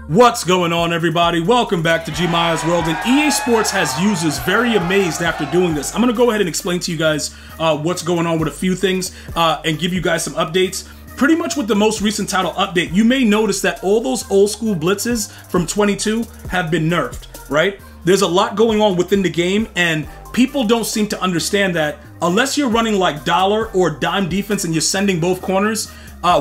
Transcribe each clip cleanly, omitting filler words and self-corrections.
What's going on, everybody? Welcome back to GmiasWorld, and EA Sports has users very amazed after doing this. I'm going to go ahead and explain to you guys what's going on with a few things and give you guys some updates. Pretty much with the most recent title update, you may notice that all those old school blitzes from 22 have been nerfed, right? There's a lot going on within the game, and people don't seem to understand that unless you're running like dollar or dime defense and you're sending both corners,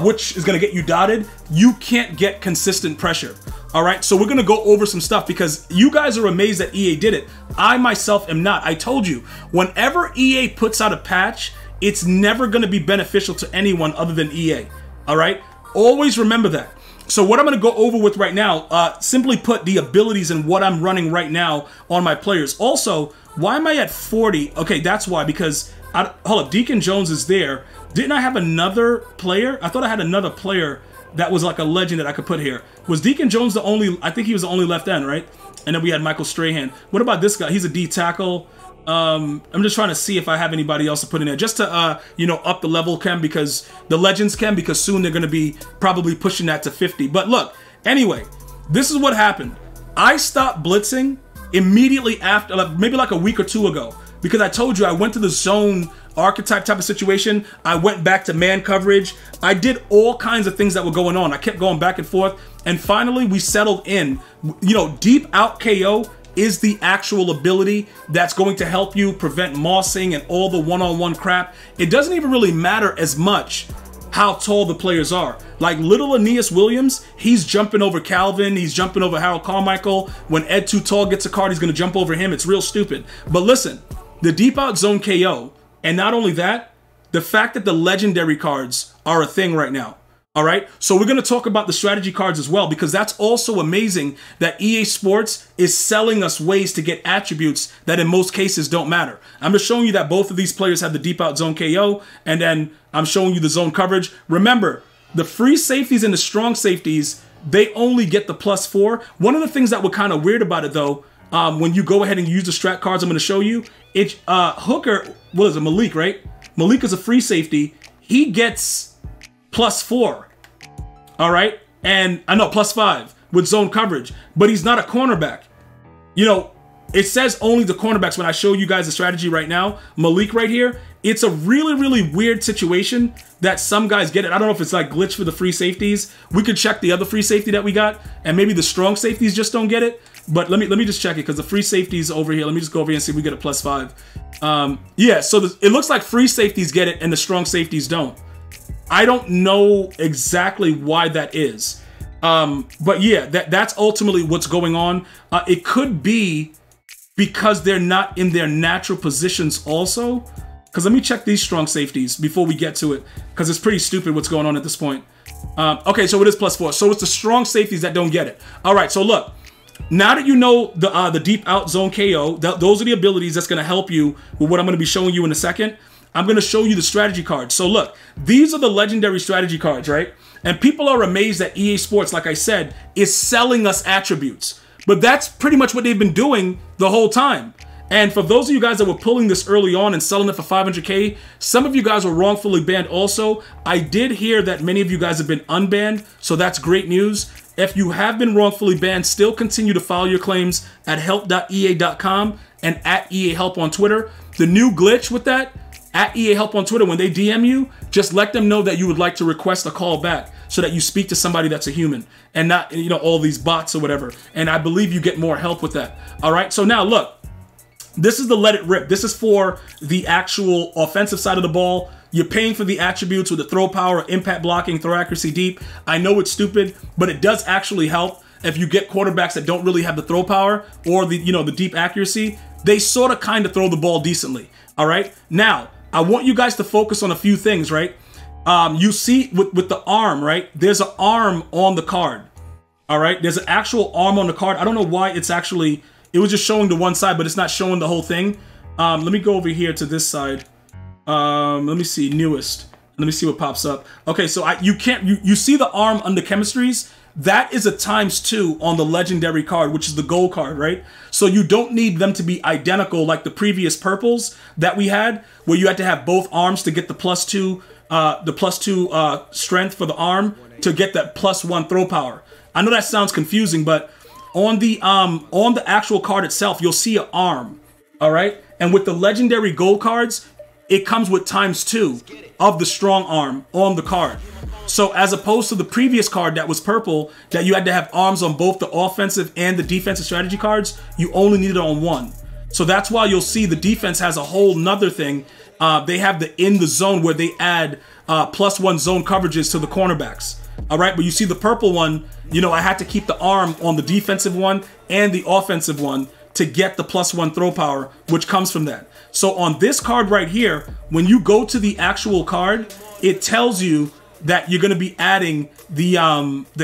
which is going to get you dotted, you can't get consistent pressure. All right, so we're going to go over some stuff because you guys are amazed that EA did it. I myself am not. I told you, whenever EA puts out a patch, it's never going to be beneficial to anyone other than EA. All right, always remember that. So what I'm going to go over with right now, simply put, the abilities and what I'm running right now on my players. Also, why am I at 40? Okay, that's why, because, hold up, Deacon Jones is there. Didn't I have another player? I thought I had another player that was like a legend that I could put here. Was Deacon Jones the only, I think he was the only left end, right? And then we had Michael Strahan. What about this guy? He's a D tackle. I'm just trying to see if I have anybody else to put in there. Just to, you know, up the level, Ken, because the legends can, because soon they're going to be probably pushing that to 50. But look, anyway, this is what happened. I stopped blitzing immediately after, maybe like a week or two ago, because I told you I went to the zone archetype type of situation. I went back to man coverage. I did all kinds of things that were going on. I kept going back and forth, and finally we settled in. You know, deep out KO is the actual ability that's going to help you prevent mossing and all the one-on-one crap. It doesn't even really matter as much how tall the players are. Like little Aeneas Williams, he's jumping over Calvin, he's jumping over Harold Carmichael. When Ed Too Tall gets a card, he's gonna jump over him. It's real stupid. But listen, the deep out zone KO, and not only that, the fact that the legendary cards are a thing right now. All right, so we're going to talk about the strategy cards as well, because that's also amazing that EA Sports is selling us ways to get attributes that in most cases don't matter. I'm just showing you that both of these players have the deep out zone KO, and then I'm showing you the zone coverage. Remember, the free safeties and the strong safeties, they only get the +4. One of the things that were kind of weird about it, though, when you go ahead and use the strat cards I'm going to show you, it's Hooker, what is it, Malik, right? Malik is a free safety. He gets +4, all right? And I know +5 with zone coverage, but he's not a cornerback. You know, it says only the cornerbacks when I show you guys the strategy right now. Malik right here, it's a really, really weird situation that some guys get it. I don't know if it's like glitch for the free safeties. We could check the other free safety that we got, and maybe the strong safeties just don't get it. But let me just check it, because the free safeties over here. Let me just go over here and see if we get a +5. Yeah, so it looks like free safeties get it and the strong safeties don't. I don't know exactly why that is. But yeah, that's ultimately what's going on. It could be because they're not in their natural positions also. Because let me check these strong safeties before we get to it, because it's pretty stupid what's going on at this point. Okay, so it is +4. So it's the strong safeties that don't get it. All right, so look. Now that you know the deep out zone KO, those are the abilities that's going to help you with what I'm going to be showing you in a second. I'm going to show you the strategy cards. So look, these are the legendary strategy cards, right? And people are amazed that EA Sports, like I said, is selling us attributes. But that's pretty much what they've been doing the whole time. And for those of you guys that were pulling this early on and selling it for 500K, some of you guys were wrongfully banned also. I did hear that many of you guys have been unbanned, so that's great news. If you have been wrongfully banned, still continue to file your claims at help.ea.com and at EA Help on Twitter. The new glitch with that, at EA Help on Twitter, when they DM you, just let them know that you would like to request a call back so that you speak to somebody that's a human and not, you know, all these bots or whatever. And I believe you get more help with that. All right, so now look, this is the let it rip. This is for the actual offensive side of the ball. You're paying for the attributes with the throw power, impact blocking, throw accuracy deep. I know it's stupid, but it does actually help. If you get quarterbacks that don't really have the throw power or the, you know, the deep accuracy, they sort of kind of throw the ball decently. All right. Now, I want you guys to focus on a few things, right? You see with the arm, right? There's an arm on the card. All right. There's an actual arm on the card. I don't know why it's actually, it was just showing the one side, but it's not showing the whole thing. Let me go over here to this side. Let me see, newest. Let me see what pops up. Okay, so you see the arm under chemistries? That is a ×2 on the legendary card, which is the gold card, right? So you don't need them to be identical like the previous purples that we had, where you had to have both arms to get the +2 strength for the arm to get that +1 throw power. I know that sounds confusing, but on the actual card itself, you'll see an arm. All right, and with the legendary gold cards, it comes with ×2 of the strong arm on the card. So as opposed to the previous card that was purple, that you had to have arms on both the offensive and the defensive strategy cards, you only needed it on one. So that's why you'll see the defense has a whole nother thing. They have the in the zone where they add +1 zone coverages to the cornerbacks. All right, but you see the purple one, you know, I had to keep the arm on the defensive one and the offensive one to get the +1 throw power, which comes from that. So on this card right here, when you go to the actual card, it tells you that you're going to be adding the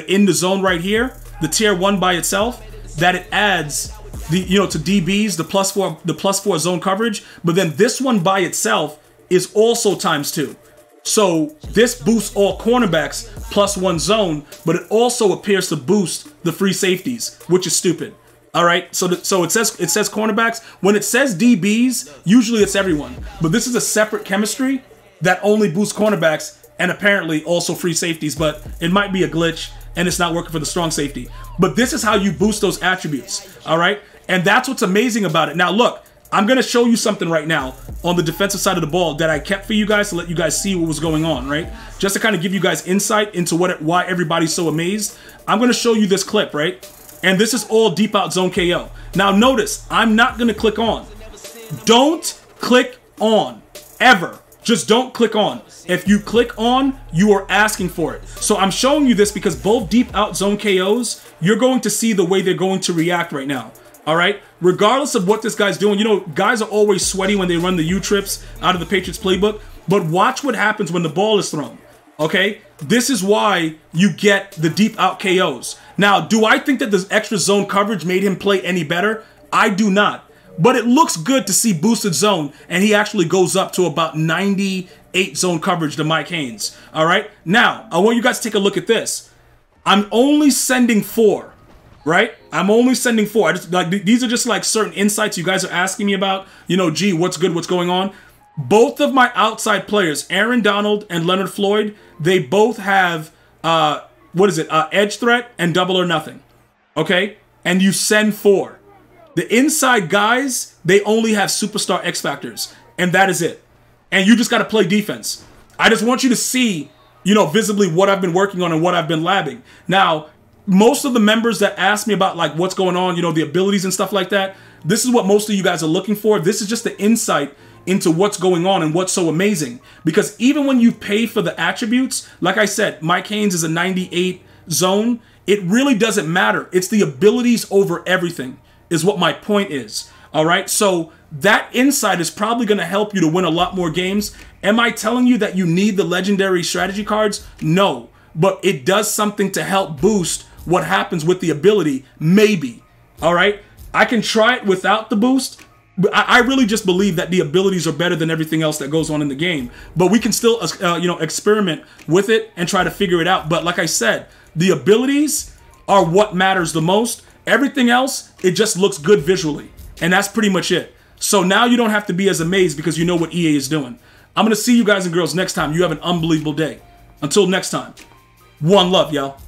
in the zone right here, the tier 1 by itself, that it adds the, you know, to DBs, the +4 zone coverage, but then this one by itself is also ×2. So this boosts all cornerbacks +1 zone, but it also appears to boost the free safeties, which is stupid. All right, so it says cornerbacks. When it says DBs, usually it's everyone, but this is a separate chemistry that only boosts cornerbacks and apparently also free safeties, but it might be a glitch and it's not working for the strong safety. But this is how you boost those attributes, all right? And that's what's amazing about it. Now look, I'm gonna show you something right now on the defensive side of the ball that I kept for you guys to let you guys see what was going on, right? Just to kind of give you guys insight into why everybody's so amazed. I'm gonna show you this clip, right? And this is all deep out zone KO. Now notice, I'm not gonna click on. Don't click on, ever. Just don't click on. If you click on, you are asking for it. So I'm showing you this because both deep out zone KOs, you're going to see the way they're going to react right now. All right? Regardless of what this guy's doing, you know, guys are always sweaty when they run the U-trips out of the Patriots playbook, but watch what happens when the ball is thrown. Okay? This is why you get the deep out KOs. Now, do I think that the extra zone coverage made him play any better? I do not. But it looks good to see boosted zone, and he actually goes up to about 98 zone coverage to Mike Haynes. All right? Now, I want you guys to take a look at this. I'm only sending 4, right? I'm only sending 4. These are just like certain insights you guys are asking me about. You know, gee, what's good, what's going on? Both of my outside players, Aaron Donald and Leonard Floyd, they both have, edge threat and double or nothing. Okay? And you send 4. The inside guys, they only have superstar X factors, and that is it. And you just got to play defense. I just want you to see, you know, visibly what I've been working on and what I've been labbing. Now, most of the members that ask me about like what's going on, you know, the abilities and stuff like that, this is what most of you guys are looking for. This is just the insight into what's going on and what's so amazing. Because even when you pay for the attributes, like I said, Mike Haynes is a 98 zone. It really doesn't matter. It's the abilities over everything is what my point is. All right, so that insight is probably going to help you to win a lot more games. Am I telling you that you need the legendary strategy cards? No, but it does something to help boost what happens with the ability, maybe. All right, I can try it without the boost. But I really just believe that the abilities are better than everything else that goes on in the game. But we can still, experiment with it and try to figure it out. But like I said, the abilities are what matters the most. Everything else, it just looks good visually. And that's pretty much it. So now you don't have to be as amazed because you know what EA is doing. I'm going to see you guys and girls next time. You have an unbelievable day. Until next time, one love, y'all.